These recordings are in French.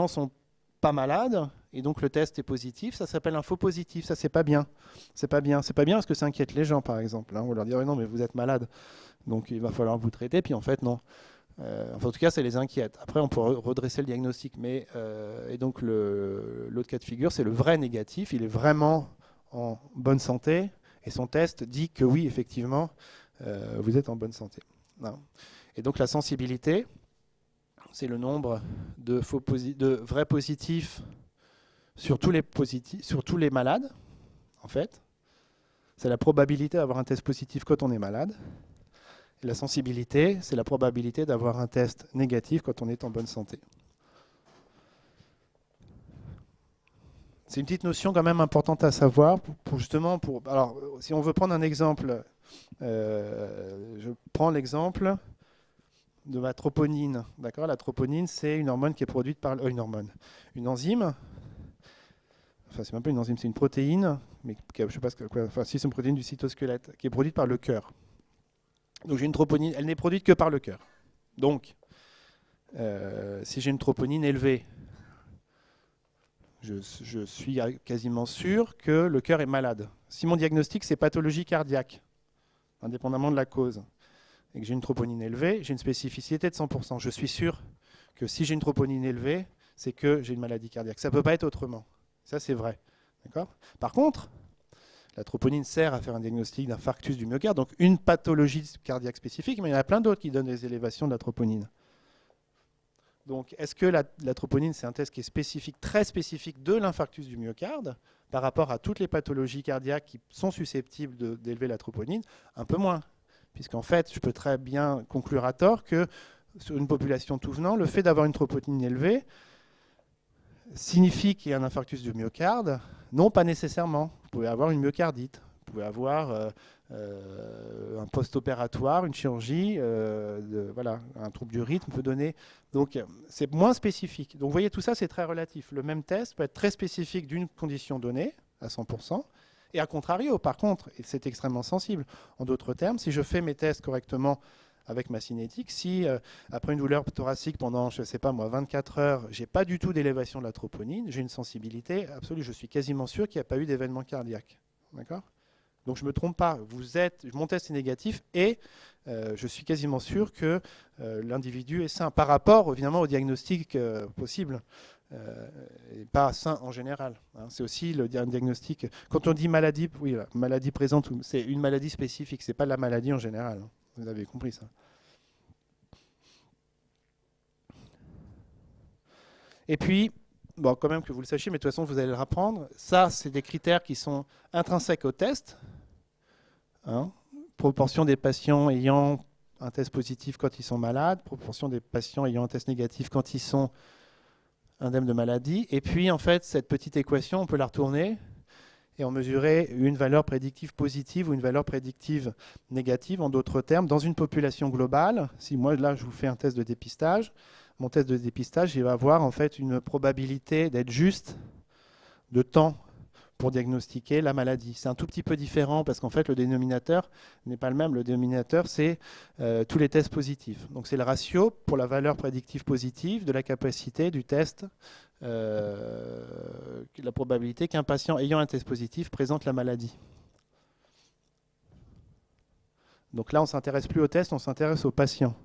gens sont pas malades, et donc le test est positif, ça s'appelle un faux positif. Ça, c'est pas bien. C'est pas bien. C'est pas bien parce que ça inquiète les gens, par exemple. On va leur dire, non, mais vous êtes malade, donc il va falloir vous traiter, puis en fait, non. Enfin, en tout cas, ça les inquiète. Après, on peut redresser le diagnostic. Et donc, l'autre cas de figure, c'est le vrai négatif. Il est vraiment en bonne santé, et son test dit que oui, effectivement, vous êtes en bonne santé. Non. Et donc, la sensibilité, c'est le nombre de vrais positifs sur tous les malades, en fait. C'est la probabilité d'avoir un test positif quand on est malade. Et la sensibilité, c'est la probabilité d'avoir un test négatif quand on est en bonne santé. C'est une petite notion quand même importante à savoir. Alors, si on veut prendre un exemple, je prends l'exemple de la troponine. D'accord ? La troponine, c'est une hormone qui est produite par une enzyme. Enfin, c'est même pas une enzyme, c'est une protéine, mais je sais pas quoi. Enfin, si c'est une protéine du cytosquelette qui est produite par le cœur. Donc j'ai une troponine, elle n'est produite que par le cœur. Donc, si j'ai une troponine élevée, je suis quasiment sûr que le cœur est malade. Si mon diagnostic, c'est pathologie cardiaque, indépendamment de la cause, et que j'ai une troponine élevée, j'ai une spécificité de 100%. Je suis sûr que si j'ai une troponine élevée, c'est que j'ai une maladie cardiaque. Ça ne peut pas être autrement. Ça, c'est vrai. D'accord ? Par contre, la troponine sert à faire un diagnostic d'infarctus du myocarde, donc une pathologie cardiaque spécifique, mais il y en a plein d'autres qui donnent des élévations de la troponine. Donc, est-ce que la troponine, c'est un test qui est spécifique, très spécifique de l'infarctus du myocarde par rapport à toutes les pathologies cardiaques qui sont susceptibles d'élever la troponine? Un peu moins, puisqu'en fait, je peux très bien conclure à tort que sur une population tout venant, le fait d'avoir une troponine élevée signifie qu'il y a un infarctus du myocarde. Non, pas nécessairement. Vous pouvez avoir une myocardite. Vous pouvez avoir un post-opératoire, une chirurgie, voilà, un trouble du rythme peut donner. Donc, c'est moins spécifique. Donc, vous voyez, tout ça, c'est très relatif. Le même test peut être très spécifique d'une condition donnée, à 100%, et à contrario, par contre, et c'est extrêmement sensible. En d'autres termes, si je fais mes tests correctement avec ma cinétique, si après une douleur thoracique pendant, je ne sais pas moi, 24 heures, j'ai pas du tout d'élévation de la troponine, j'ai une sensibilité absolue, je suis quasiment sûr qu'il n'y a pas eu d'événement cardiaque. D'accord ? Donc je ne me trompe pas, mon test est négatif et je suis quasiment sûr que l'individu est sain par rapport évidemment au diagnostic possible et pas sain en général. Hein. C'est aussi le diagnostic. Quand on dit maladie, oui, maladie présente, c'est une maladie spécifique, c'est pas la maladie en général. Hein. Vous avez compris ça. Et puis, bon, quand même que vous le sachiez, mais de toute façon, vous allez le rapprendre. Ça, c'est des critères qui sont intrinsèques au test. Hein. Proportion des patients ayant un test positif quand ils sont malades, proportion des patients ayant un test négatif quand ils sont indemnes de maladie. Et puis, en fait, cette petite équation, on peut la retourner et en mesurer une valeur prédictive positive ou une valeur prédictive négative. En d'autres termes, dans une population globale, si moi, là, je vous fais un test de dépistage, mon test de dépistage, il va avoir en fait une probabilité d'être juste de temps pour diagnostiquer la maladie. C'est un tout petit peu différent parce qu'en fait, le dénominateur n'est pas le même. Le dénominateur, c'est tous les tests positifs. Donc, c'est le ratio pour la valeur prédictive positive de la capacité du test, la probabilité qu'un patient ayant un test positif présente la maladie. Donc là, on ne s'intéresse plus au test, on s'intéresse au patient.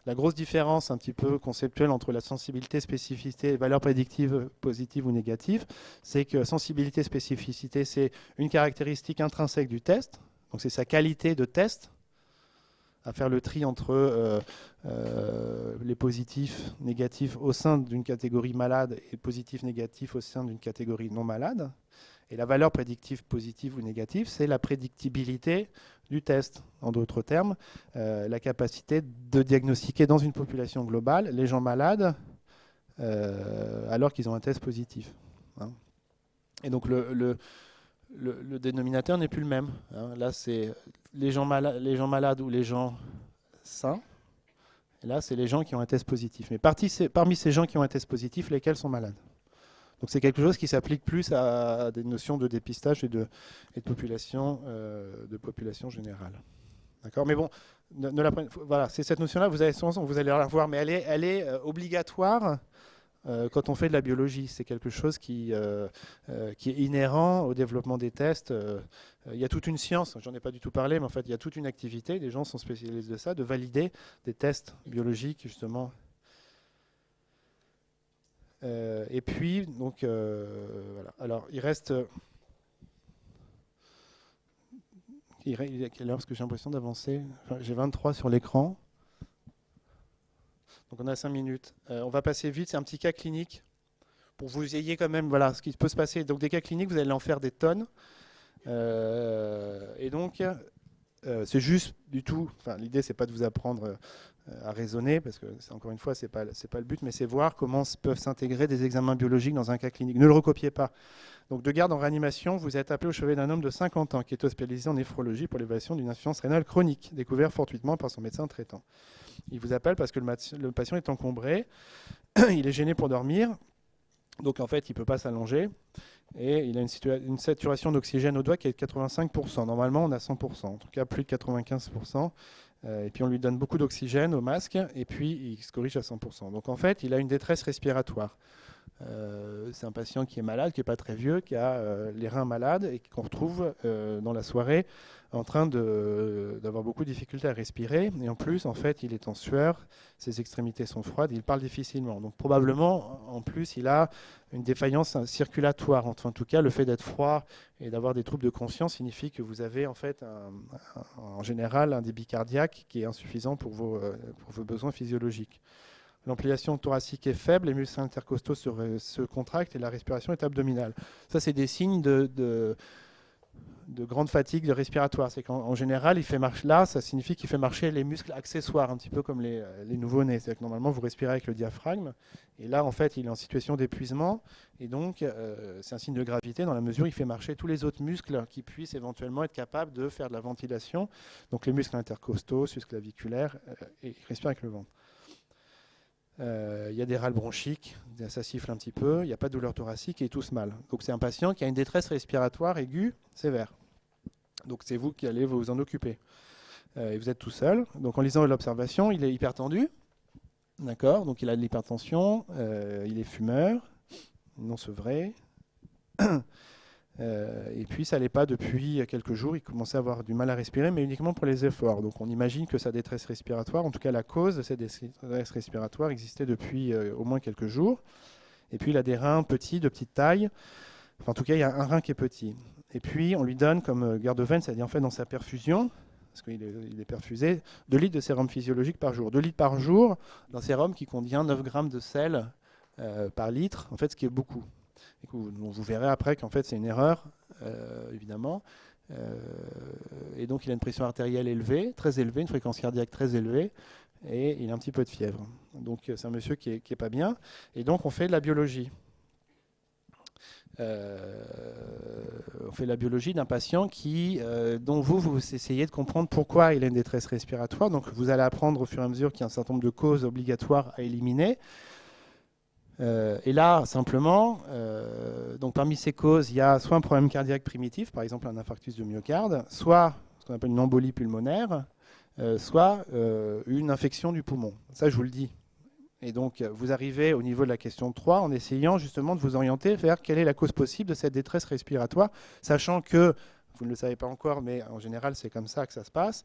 La grosse différence un petit peu conceptuelle entre la sensibilité, spécificité et valeur prédictive positive ou négative, c'est que sensibilité, spécificité, c'est une caractéristique intrinsèque du test. Donc c'est sa qualité de test, à faire le tri entre les positifs, négatifs au sein d'une catégorie malade et positifs, négatifs au sein d'une catégorie non malade. Et la valeur prédictive positive ou négative, c'est la prédictibilité du test. En d'autres termes, la capacité de diagnostiquer dans une population globale les gens malades alors qu'ils ont un test positif. Hein. Et donc le dénominateur n'est plus le même. Hein. Là, c'est les gens malades ou les gens sains. Et là, c'est les gens qui ont un test positif. Mais parmi ces gens qui ont un test positif, lesquels sont malades? Donc c'est quelque chose qui s'applique plus à des notions de dépistage et de population générale. D'accord ? Mais bon, voilà, c'est cette notion-là, vous allez la revoir, mais elle est obligatoire quand on fait de la biologie. C'est quelque chose qui est inhérent au développement des tests. Il y a toute une science, j'en ai pas du tout parlé, mais en fait, il y a toute une activité, les gens sont spécialistes de ça, de valider des tests biologiques, justement. Et puis, donc, voilà. Alors, il reste... Il est quelle heure? Parce que j'ai l'impression d'avancer. Enfin, j'ai 23 sur l'écran. Donc on a 5 minutes. On va passer vite, c'est un petit cas clinique pour que vous ayez quand même voilà, ce qui peut se passer. Donc des cas cliniques, vous allez en faire des tonnes. Et donc, c'est juste du tout, enfin, l'idée c'est pas de vous apprendre à raisonner, parce que encore une fois, c'est pas le but, mais c'est voir comment peuvent s'intégrer des examens biologiques dans un cas clinique. Ne le recopiez pas. Donc de garde en réanimation, vous êtes appelé au chevet d'un homme de 50 ans qui est hospitalisé en néphrologie pour l'évaluation d'une insuffisance rénale chronique, découvert fortuitement par son médecin traitant. Il vous appelle parce que le patient est encombré, il est gêné pour dormir, donc en fait il ne peut pas s'allonger, et il a une saturation d'oxygène au doigt qui est de 85%. Normalement on a 100%, en tout cas plus de 95%. Et puis on lui donne beaucoup d'oxygène au masque, et puis il se corrige à 100%. Donc en fait il a une détresse respiratoire. C'est un patient qui est malade, qui n'est pas très vieux, qui a les reins malades et qu'on retrouve dans la soirée en train d'avoir beaucoup de difficultés à respirer. Et en plus, en fait, il est en sueur, ses extrémités sont froides, il parle difficilement. Donc probablement, en plus, il a une défaillance circulatoire. Enfin, en tout cas, le fait d'être froid et d'avoir des troubles de conscience signifie que vous avez en fait en général un débit cardiaque qui est insuffisant pour vos besoins physiologiques. L'ampliation thoracique est faible, les muscles intercostaux se contractent et la respiration est abdominale. Ça, c'est des signes de grande fatigue respiratoire. C'est qu'en général, il fait marcher là, ça signifie qu'il fait marcher les muscles accessoires, un petit peu comme les nouveau-nés. C'est-à-dire que normalement, vous respirez avec le diaphragme. Et là, en fait, il est en situation d'épuisement. Et donc, c'est un signe de gravité dans la mesure où il fait marcher tous les autres muscles qui puissent éventuellement être capables de faire de la ventilation. Donc, les muscles intercostaux, susclaviculaires, et il respire avec le ventre. Il y a des râles bronchiques, ça siffle un petit peu, il n'y a pas de douleur thoracique et il tousse mal. Donc c'est un patient qui a une détresse respiratoire aiguë sévère. Donc c'est vous qui allez vous en occuper. Et vous êtes tout seul. Donc en lisant l'observation, il est hypertendu. D'accord. Donc il a de l'hypertension, il est fumeur, non sevré. Et puis ça n'allait pas depuis quelques jours, il commençait à avoir du mal à respirer, mais uniquement pour les efforts. Donc on imagine que sa détresse respiratoire, en tout cas la cause de cette détresse respiratoire existait depuis au moins quelques jours. Et puis il a des reins petits, de petite taille. Enfin, en tout cas, il y a un rein qui est petit. Et puis on lui donne comme garde-veine, c'est-à-dire en fait dans sa perfusion, parce qu'il est perfusé, 2 litres de sérum physiologique par jour. 2 litres par jour d'un sérum qui contient 9 grammes de sel par litre, en fait, ce qui est beaucoup. Vous verrez après qu'en fait c'est une erreur, évidemment. Et donc il a une pression artérielle élevée, très élevée, une fréquence cardiaque très élevée, et il a un petit peu de fièvre. Donc c'est un monsieur qui est pas bien. Et donc on fait de la biologie. On fait la biologie d'un patient dont vous essayez de comprendre pourquoi il a une détresse respiratoire. Donc vous allez apprendre au fur et à mesure qu'il y a un certain nombre de causes obligatoires à éliminer. Et là, simplement, donc parmi ces causes, il y a soit un problème cardiaque primitif, par exemple un infarctus de myocarde, soit ce qu'on appelle une embolie pulmonaire, soit une infection du poumon. Ça, je vous le dis. Et donc, vous arrivez au niveau de la question 3 en essayant justement de vous orienter vers quelle est la cause possible de cette détresse respiratoire, sachant que, vous ne le savez pas encore, mais en général, c'est comme ça que ça se passe.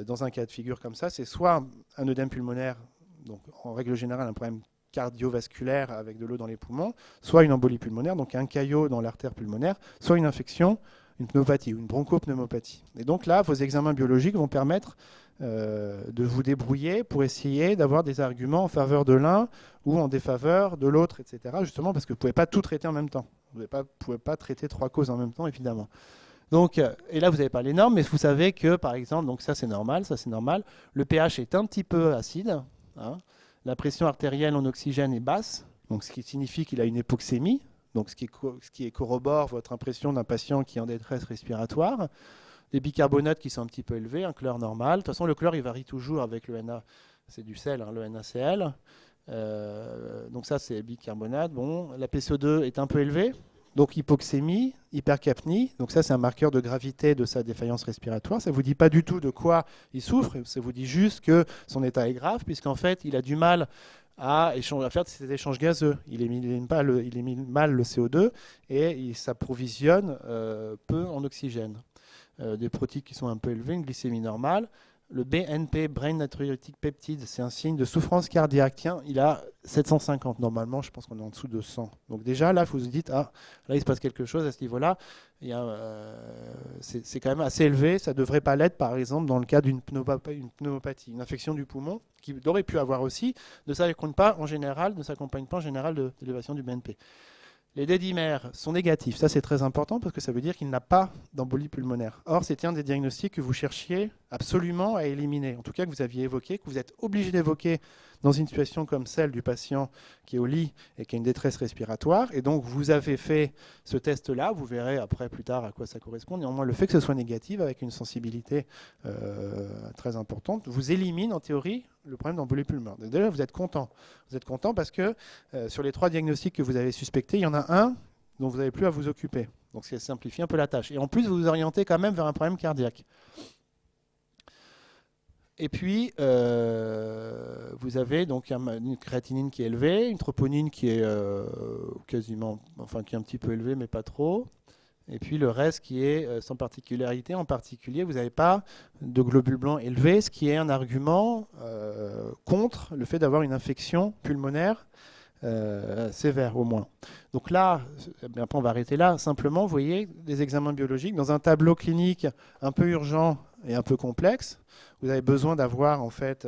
Dans un cas de figure comme ça, c'est soit un œdème pulmonaire, donc en règle générale un problème cardiovasculaire avec de l'eau dans les poumons, soit une embolie pulmonaire, donc un caillot dans l'artère pulmonaire, soit une infection, une pneumopathie ou une bronchopneumopathie. Et donc là, vos examens biologiques vont permettre de vous débrouiller pour essayer d'avoir des arguments en faveur de l'un ou en défaveur de l'autre, etc. Justement parce que vous ne pouvez pas tout traiter en même temps. Vous ne pouvez pas traiter 3 causes en même temps, évidemment. Donc, et là, vous n'avez pas les normes, mais vous savez que, par exemple, donc ça c'est normal, le pH est un petit peu acide, hein. La pression artérielle en oxygène est basse, donc ce qui signifie qu'il a une hypoxémie, donc ce qui corrobore votre impression d'un patient qui est en détresse respiratoire. Des bicarbonates qui sont un petit peu élevés, un chlore normal. De toute façon, le chlore, il varie toujours avec le Na, c'est du sel, hein, le NaCl. Donc ça, c'est bicarbonate. Bon, la PCO2 est un peu élevée, donc hypoxémie, hypercapnie. Donc ça, c'est un marqueur de gravité de sa défaillance respiratoire. Ça ne vous dit pas du tout de quoi il souffre, ça vous dit juste que son état est grave, puisqu'en fait, il a du mal à faire ces échanges gazeux. Il élimine mal le CO2 et il s'approvisionne peu en oxygène. Des protéines qui sont un peu élevées, une glycémie normale. Le BNP, Brain Natriuretic Peptide, c'est un signe de souffrance cardiaque. Tiens, il a 750. Normalement, je pense qu'on est en dessous de 100. Donc déjà, là, vous vous dites, ah, là, il se passe quelque chose à ce niveau-là. C'est quand même assez élevé. Ça ne devrait pas l'être, par exemple, dans le cas d'une pneumopathie, une infection du poumon, qui aurait pu avoir aussi, ne s'accompagne pas en général d'élévation du BNP. Les dédimères sont négatifs, ça c'est très important parce que ça veut dire qu'il n'a pas d'embolie pulmonaire. Or, c'était un des diagnostics que vous cherchiez absolument à éliminer, en tout cas que vous aviez évoqué, que vous êtes obligé d'évoquer dans une situation comme celle du patient qui est au lit et qui a une détresse respiratoire. Et donc, vous avez fait ce test-là, vous verrez après plus tard à quoi ça correspond. Néanmoins, le fait que ce soit négatif avec une sensibilité très importante vous élimine en théorie le problème d'embolie pulmonaire. Déjà, vous êtes content. Vous êtes content parce que sur les 3 diagnostics que vous avez suspectés, il y en a un dont vous n'avez plus à vous occuper. Donc, ça simplifie un peu la tâche. Et en plus, vous vous orientez quand même vers un problème cardiaque. Et puis, vous avez donc une créatinine qui est élevée, une troponine qui est quasiment, enfin qui est un petit peu élevée, mais pas trop. Et puis le reste qui est sans particularité. En particulier, vous n'avez pas de globules blancs élevés, ce qui est un argument contre le fait d'avoir une infection pulmonaire sévère au moins. Donc là, après on va arrêter là. Simplement, vous voyez des examens biologiques dans un tableau clinique un peu urgent et un peu complexe. Vous avez besoin d'avoir en fait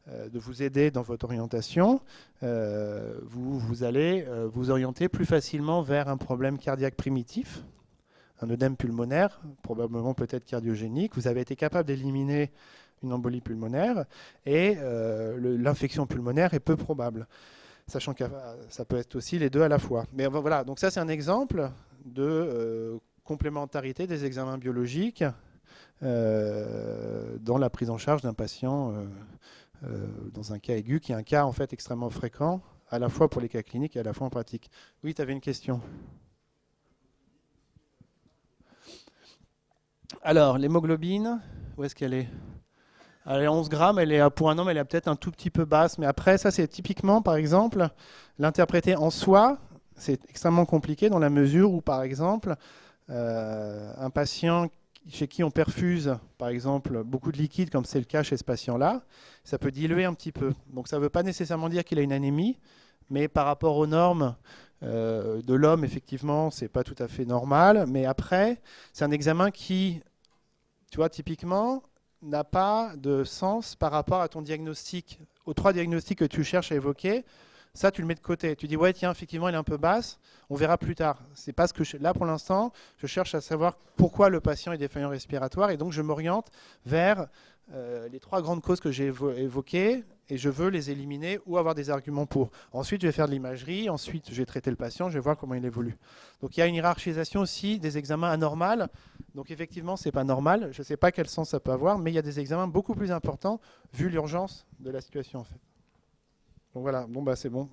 de vous aider dans votre orientation. Vous allez vous orienter plus facilement vers un problème cardiaque primitif, un œdème pulmonaire, probablement peut-être cardiogénique. Vous avez été capable d'éliminer une embolie pulmonaire et l'infection pulmonaire est peu probable, sachant que ça peut être aussi les deux à la fois. Mais voilà, donc ça c'est un exemple de complémentarité des examens biologiques dans la prise en charge d'un patient dans un cas aigu, qui est un cas en fait extrêmement fréquent, à la fois pour les cas cliniques et à la fois en pratique. Oui, tu avais une question. Alors, l'hémoglobine, où est-ce qu'elle est? Elle est à 11 grammes, pour un homme, elle est peut-être un tout petit peu basse, mais après, ça c'est typiquement, par exemple, l'interpréter en soi, c'est extrêmement compliqué dans la mesure où, par exemple, un patient chez qui on perfuse, par exemple, beaucoup de liquide, comme c'est le cas chez ce patient-là, ça peut diluer un petit peu. Donc ça ne veut pas nécessairement dire qu'il a une anémie, mais par rapport aux normes de l'homme, effectivement, c'est pas tout à fait normal. Mais après, c'est un examen qui, tu vois, typiquement, n'a pas de sens par rapport à ton diagnostic, aux 3 diagnostics que tu cherches à évoquer. Ça, tu le mets de côté. Tu dis, ouais, tiens, effectivement, elle est un peu basse. On verra plus tard. C'est pas ce que là, pour l'instant, je cherche à savoir pourquoi le patient est défaillant respiratoire. Et donc, je m'oriente vers les 3 grandes causes que j'ai évoquées et je veux les éliminer ou avoir des arguments pour. Ensuite, je vais faire de l'imagerie. Ensuite, je vais traiter le patient. Je vais voir comment il évolue. Donc, il y a une hiérarchisation aussi des examens anormaux. Donc, effectivement, ce n'est pas normal. Je ne sais pas quel sens ça peut avoir, mais il y a des examens beaucoup plus importants vu l'urgence de la situation, en fait. Donc voilà, bon bah c'est bon.